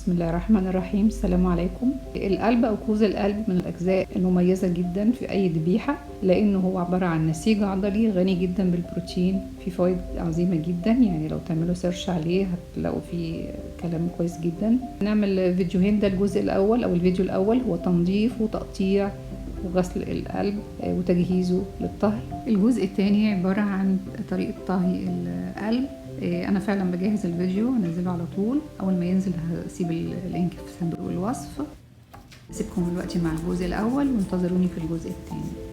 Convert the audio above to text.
بسم الله الرحمن الرحيم. السلام عليكم. القلب أو كوز القلب من الأجزاء المميزة جدا في أي ذبيحة، لأنه هو عبارة عن نسيج عضلي غني جدا بالبروتين، في فوائد عظيمة جدا. يعني لو تعملوا سيرش عليه هتلاقوا فيه كلام كويس جدا. نعمل فيديوهين، ده الجزء الأول أو الفيديو الأول هو تنظيف وتقطيع وغسل القلب وتجهيزه للطهي. الجزء الثاني عبارة عن طريقة طهي القلب. انا فعلا بجهز الفيديو هنزله على طول، اول ما ينزل هسيب اللينك في صندوق الوصف. اسيبكم دلوقتي مع الجزء الاول وانتظروني في الجزء الثاني.